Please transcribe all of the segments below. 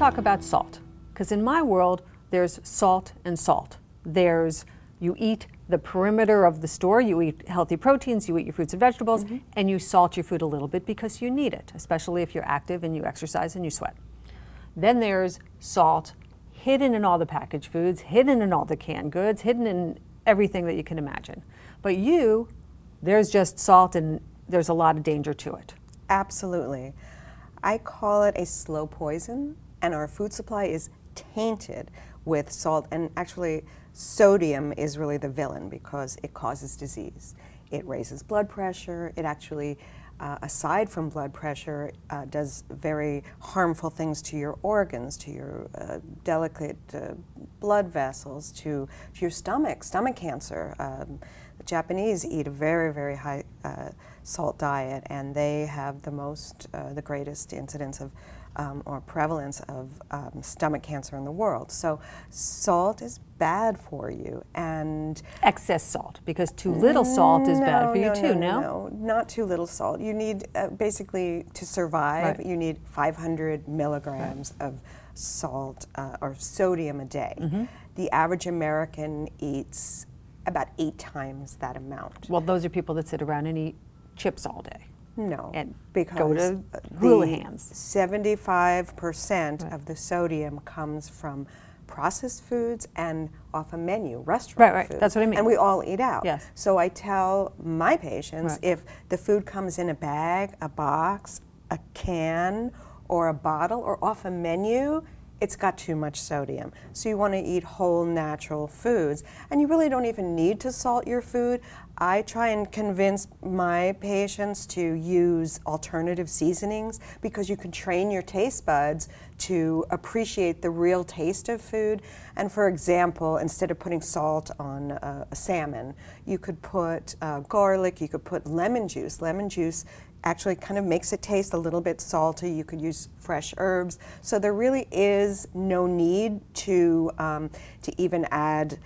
talk about salt, because in my world, there's salt and salt. You eat the perimeter of the store, you eat healthy proteins, you eat your fruits and vegetables, and you salt your food a little bit because you need it, especially if you're active and you exercise and you sweat. Then there's salt hidden in all the packaged foods, hidden in all the canned goods, hidden in everything that you can imagine. But there's just salt and there's a lot of danger to it. Absolutely. I call it a slow poison, and our food supply is tainted with salt, and actually sodium is really the villain because it causes disease. It raises blood pressure. It actually, aside from blood pressure, does very harmful things to your organs, to your delicate blood vessels, to your stomach cancer. The Japanese eat a very, very high salt diet, and they have the greatest incidence of or prevalence of stomach cancer in the world. So salt is bad for you, and excess salt, because too little salt is bad for you too. No, not too little salt. You need basically to survive. You need 500 milligrams of salt or sodium a day. The average American eats about 8 times that amount. Well, those are people that sit around and eat chips all day. No, and because go to houlihan's. 75% of the sodium comes from processed foods and off a menu, restaurant food. That's what I mean. And we all eat out. Yes. So I tell my patients, if the food comes in a bag, a box, a can, or a bottle, or off a menu, it's got too much sodium. So you want to eat whole, natural foods. And you really don't even need to salt your food. I try and convince my patients to use alternative seasonings because you can train your taste buds to appreciate the real taste of food. And for example, instead of putting salt on a salmon, you could put garlic, you could put lemon juice. Lemon juice actually kind of makes it taste a little bit salty. You could use fresh herbs. So there really is no need to even add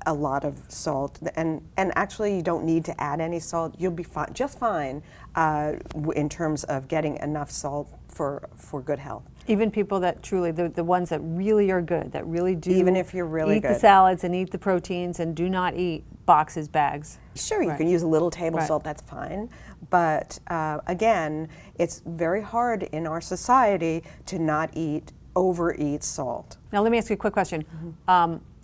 a lot of salt. And actually you don't need to add any salt. You'll be just fine in terms of getting enough salt for good health. Even people that truly, the ones that really are good, that really do even if you're really eat the salads and eat the proteins and do not eat boxes, bags. Sure, you can use a little table salt, that's fine. But again, it's very hard in our society to not overeat salt. Now let me ask you a quick question.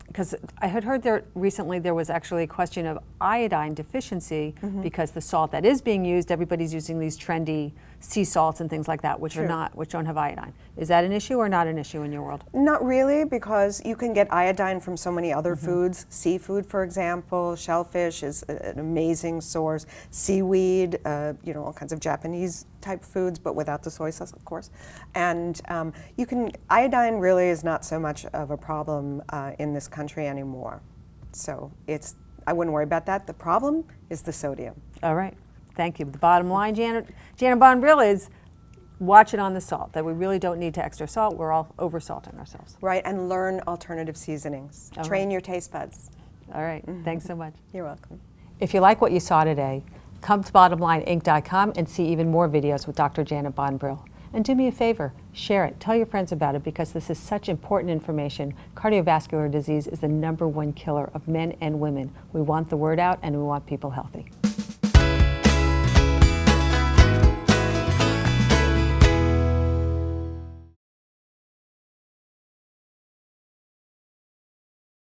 Because I had heard recently there was actually a question of iodine deficiency because the salt that is being used, everybody's using these trendy sea salts and things like that, which don't have iodine. Is that an issue or not an issue in your world? Not really, because you can get iodine from so many other foods. Seafood, for example, shellfish is an amazing source. Seaweed, all kinds of Japanese type foods, but without the soy sauce, of course. And iodine really is not so much of a problem in this country anymore. So I wouldn't worry about that. The problem is the sodium. All right. Thank you. The bottom line, Janet Bond Brill, is watch it on the salt, that we really don't need to extra salt. We're all over-salting ourselves. Right, and learn alternative seasonings. Train your taste buds. All right. Thanks so much. You're welcome. If you like what you saw today, come to bottomlineinc.com and see even more videos with Dr. Janet Bond Brill. And do me a favor, share it. Tell your friends about it because this is such important information. Cardiovascular disease is the #1 killer of men and women. We want the word out and we want people healthy.